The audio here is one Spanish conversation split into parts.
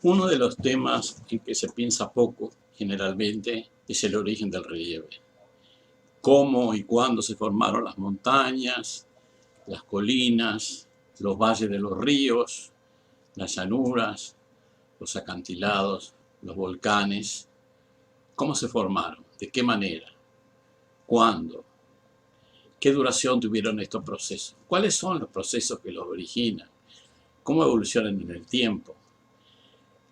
Uno de los temas en que se piensa poco, generalmente, es el origen del relieve. Cómo y cuándo se formaron las montañas, las colinas, los valles de los ríos, las llanuras, los acantilados, los volcanes. ¿Cómo se formaron? ¿De qué manera? ¿Cuándo? ¿Qué duración tuvieron estos procesos? ¿Cuáles son los procesos que los originan? ¿Cómo evolucionan en el tiempo?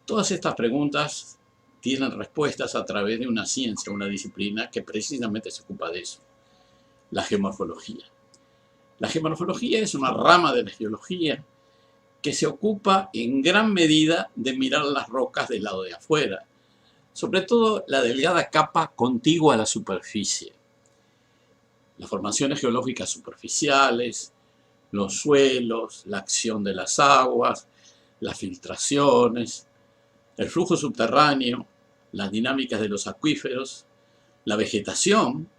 Todas estas preguntas tienen respuestas a través de una ciencia, una disciplina que precisamente se ocupa de eso, la geomorfología. La geomorfología es una rama de la geología que se ocupa en gran medida de mirar las rocas del lado de afuera, sobre todo la delgada capa contigua a la superficie. Las formaciones geológicas superficiales, los suelos, la acción de las aguas, las filtraciones, el flujo subterráneo, las dinámicas de los acuíferos, la vegetación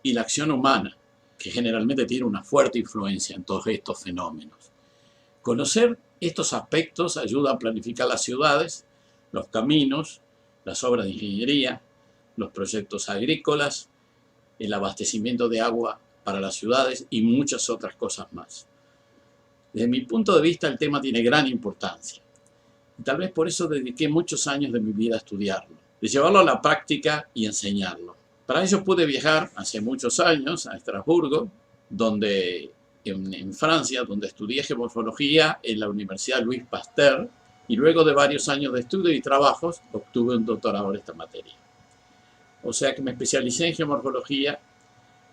y la acción humana, que generalmente tiene una fuerte influencia en todos estos fenómenos. Conocer estos aspectos ayuda a planificar las ciudades, los caminos, las obras de ingeniería, los proyectos agrícolas, el abastecimiento de agua para las ciudades y muchas otras cosas más. Desde mi punto de vista, el tema tiene gran importancia. Y tal vez por eso dediqué muchos años de mi vida a estudiarlo, de llevarlo a la práctica y enseñarlo. Para ello pude viajar hace muchos años a Estrasburgo, en Francia, donde estudié geomorfología en la Universidad Louis Pasteur, y luego de varios años de estudio y trabajos obtuve un doctorado en esta materia. O sea que me especialicé en geomorfología,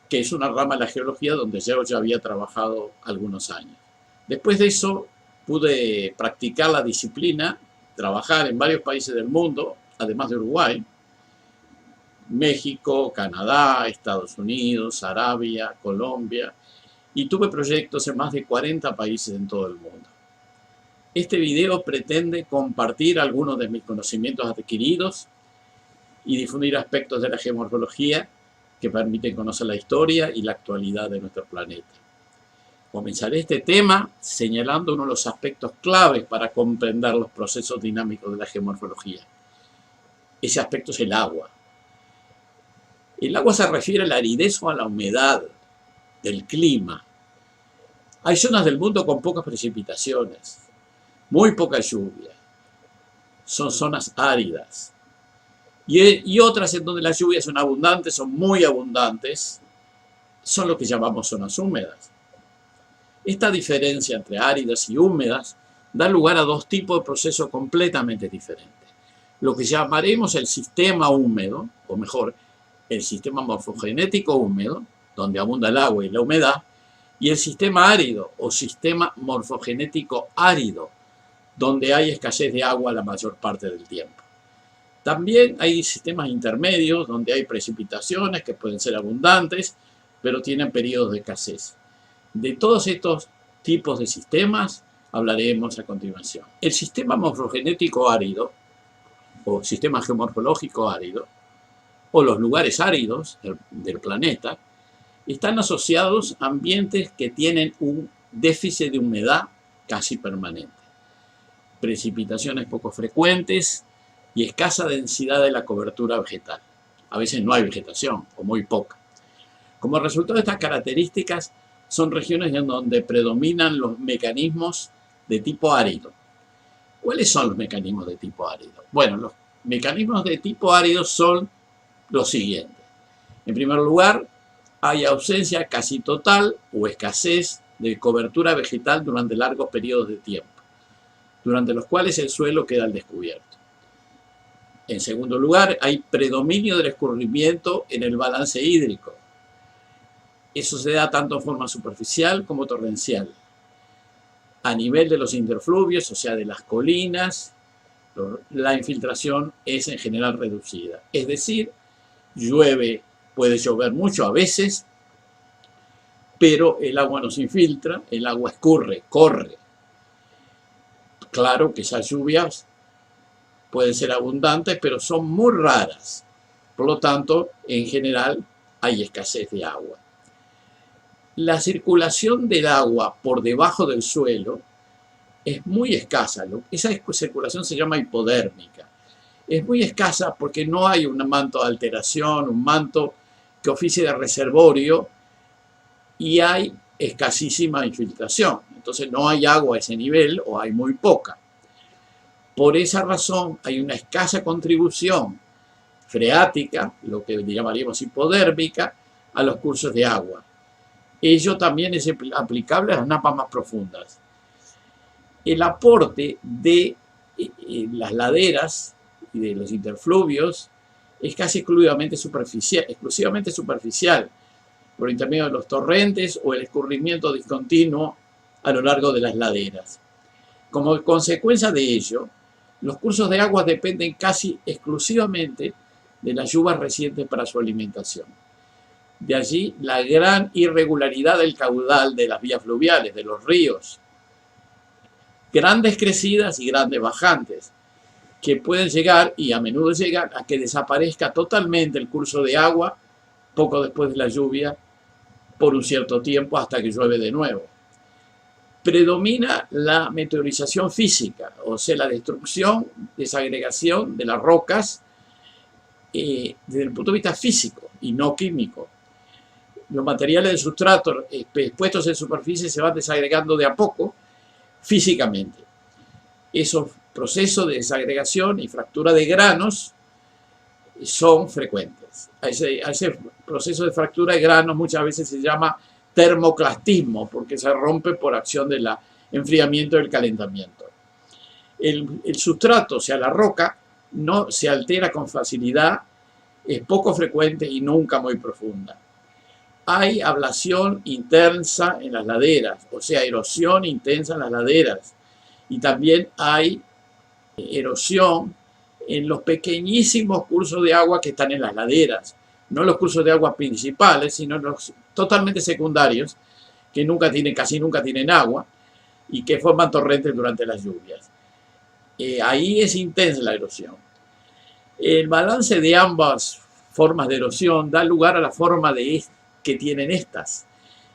que es una rama de la geología donde yo ya había trabajado algunos años. Después de eso pude practicar la disciplina, trabajar en varios países del mundo, además de Uruguay, México, Canadá, Estados Unidos, Arabia, Colombia, y tuve proyectos en más de 40 países en todo el mundo. Este video pretende compartir algunos de mis conocimientos adquiridos y difundir aspectos de la geomorfología que permiten conocer la historia y la actualidad de nuestro planeta. Comenzaré este tema señalando uno de los aspectos claves para comprender los procesos dinámicos de la geomorfología. Ese aspecto es el agua. El agua se refiere a la aridez o a la humedad del clima. Hay zonas del mundo con pocas precipitaciones, muy poca lluvia. Son zonas áridas. Y otras en donde las lluvias son abundantes, son muy abundantes, son lo que llamamos zonas húmedas. Esta diferencia entre áridas y húmedas da lugar a dos tipos de procesos completamente diferentes. Lo que llamaremos el sistema húmedo, o mejor, el sistema morfogenético húmedo, donde abunda el agua y la humedad, y el sistema árido, o sistema morfogenético árido, donde hay escasez de agua la mayor parte del tiempo. También hay sistemas intermedios, donde hay precipitaciones que pueden ser abundantes, pero tienen periodos de escasez. De todos estos tipos de sistemas hablaremos a continuación. El sistema morfogenético árido, o sistema geomorfológico árido, o los lugares áridos del planeta, están asociados a ambientes que tienen un déficit de humedad casi permanente, precipitaciones poco frecuentes y escasa densidad de la cobertura vegetal. A veces no hay vegetación, o muy poca. Como resultado de estas características, son regiones en donde predominan los mecanismos de tipo árido. ¿Cuáles son los mecanismos de tipo árido? Bueno, los mecanismos de tipo árido son los siguientes. En primer lugar, hay ausencia casi total o escasez de cobertura vegetal durante largos periodos de tiempo, durante los cuales el suelo queda al descubierto. En segundo lugar, hay predominio del escurrimiento en el balance hídrico. Eso se da tanto en forma superficial como torrencial. A nivel de los interfluvios, o sea, de las colinas, la infiltración es en general reducida. Es decir, puede llover mucho a veces, pero el agua no se infiltra, el agua escurre, corre. Claro que esas lluvias pueden ser abundantes, pero son muy raras. Por lo tanto, en general, hay escasez de agua. La circulación del agua por debajo del suelo es muy escasa. Esa circulación se llama hipodérmica. Es muy escasa porque no hay un manto de alteración, un manto que oficie de reservorio, y hay escasísima infiltración. Entonces no hay agua a ese nivel o hay muy poca. Por esa razón hay una escasa contribución freática, lo que llamaríamos hipodérmica, a los cursos de agua. Ello también es aplicable a las napas más profundas. El aporte de las laderas y de los interfluvios es casi exclusivamente superficial, por intermedio de los torrentes o el escurrimiento discontinuo a lo largo de las laderas. Como consecuencia de ello, los cursos de agua dependen casi exclusivamente de las lluvias recientes para su alimentación. De allí la gran irregularidad del caudal de las vías fluviales, de los ríos. Grandes crecidas y grandes bajantes, que pueden llegar, y a menudo llegan, a que desaparezca totalmente el curso de agua poco después de la lluvia, por un cierto tiempo hasta que llueve de nuevo. Predomina la meteorización física, o sea, la destrucción, desagregación de las rocas desde el punto de vista físico y no químico. Los materiales del sustrato expuestos en superficie se van desagregando de a poco físicamente. Esos procesos de desagregación y fractura de granos son frecuentes. A ese proceso de fractura de granos muchas veces se llama termoclastismo, porque se rompe por acción del enfriamiento y el calentamiento. El sustrato, o sea, la roca, no se altera con facilidad, es poco frecuente y nunca muy profunda. Hay ablación intensa en las laderas, o sea, erosión intensa en las laderas. Y también hay erosión en los pequeñísimos cursos de agua que están en las laderas. No los cursos de agua principales, sino los totalmente secundarios, que casi nunca tienen agua y que forman torrentes durante las lluvias. Ahí es intensa la erosión. El balance de ambas formas de erosión da lugar a la forma que tienen estas.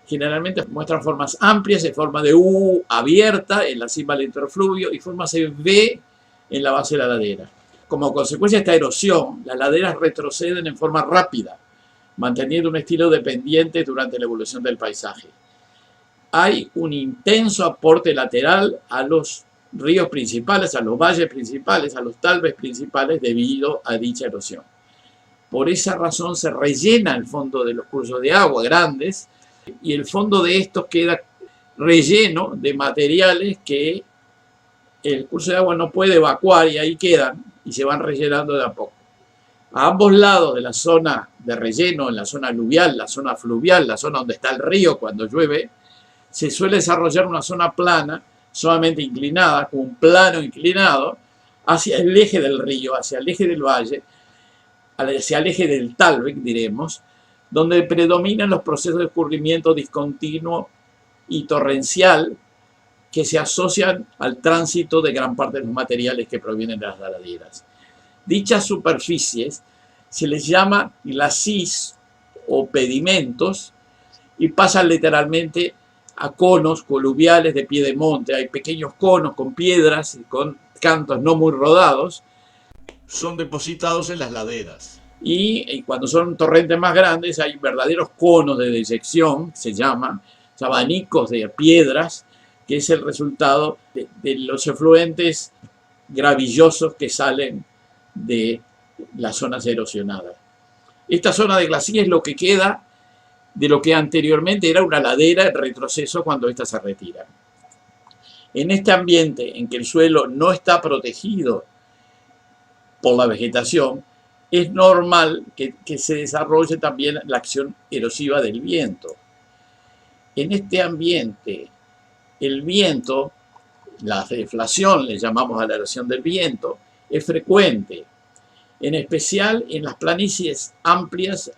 Generalmente muestran formas amplias en forma de U abierta en la cima del interfluvio y formas de V en la base de la ladera. Como consecuencia de esta erosión, las laderas retroceden en forma rápida, manteniendo un estilo dependiente durante la evolución del paisaje. Hay un intenso aporte lateral a los ríos principales, a los valles principales, a los talves principales debido a dicha erosión. Por esa razón se rellena el fondo de los cursos de agua grandes y el fondo de estos queda relleno de materiales que el curso de agua no puede evacuar y ahí quedan y se van rellenando de a poco. A ambos lados de la zona de relleno, en la zona aluvial, la zona fluvial, la zona donde está el río cuando llueve, se suele desarrollar una zona plana, solamente inclinada, con un plano inclinado, hacia el eje del río, hacia el eje del valle, hacia el eje del talve, diremos, donde predominan los procesos de escurrimiento discontinuo y torrencial que se asocian al tránsito de gran parte de los materiales que provienen de las laderas. Dichas superficies se les llama glacis o pedimentos y pasan literalmente a conos coluviales de pie de monte. Hay pequeños conos con piedras y con cantos no muy rodados. Son depositados en las laderas. Y cuando son torrentes más grandes hay verdaderos conos de deyección, se llaman, abanicos de piedras, que es el resultado de los efluentes gravillosos que salen de las zonas erosionadas. Esta zona de glacis es lo que queda de lo que anteriormente era una ladera en retroceso cuando ésta se retira. En este ambiente en que el suelo no está protegido por la vegetación, es normal que se desarrolle también la acción erosiva del viento. En este ambiente, el viento, la deflación, le llamamos a la erosión del viento, es frecuente, en especial en las planicies amplias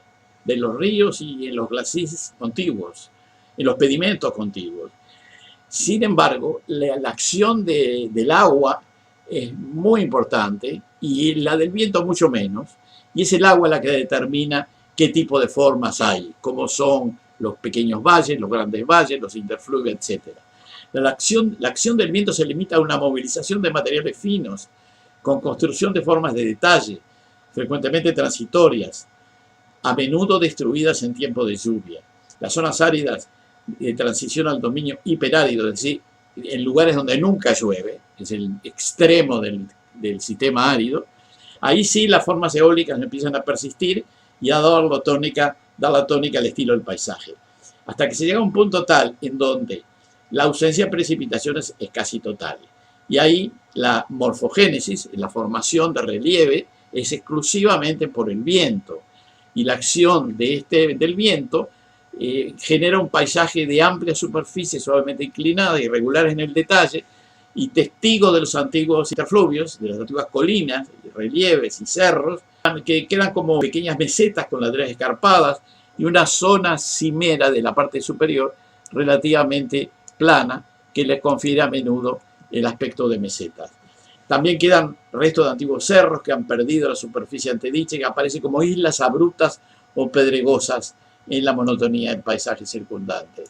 de los ríos y en los glacis contiguos, en los pedimentos contiguos. Sin embargo, la acción del agua es muy importante y la del viento mucho menos, y es el agua la que determina qué tipo de formas hay, como son los pequeños valles, los grandes valles, los interfluvios, etc. La acción del viento se limita a una movilización de materiales finos, con construcción de formas de detalle, frecuentemente transitorias, a menudo destruidas en tiempo de lluvia. Las zonas áridas de transición al dominio hiperárido, es decir, en lugares donde nunca llueve, es el extremo del sistema árido, ahí sí las formas eólicas empiezan a persistir y a dar la tónica al estilo del paisaje. Hasta que se llega a un punto tal en donde la ausencia de precipitaciones es casi total. Y ahí la morfogénesis, la formación de relieve, es exclusivamente por el viento. Y la acción del viento genera un paisaje de amplia superficie suavemente inclinada, irregulares en el detalle, y testigo de los antiguos interfluvios, de las antiguas colinas, relieves y cerros, que quedan como pequeñas mesetas con laderas escarpadas y una zona cimera de la parte superior relativamente plana que le confiere a menudo el aspecto de mesetas. También quedan restos de antiguos cerros que han perdido la superficie antedicha y que aparecen como islas abruptas o pedregosas en la monotonía del paisaje circundante.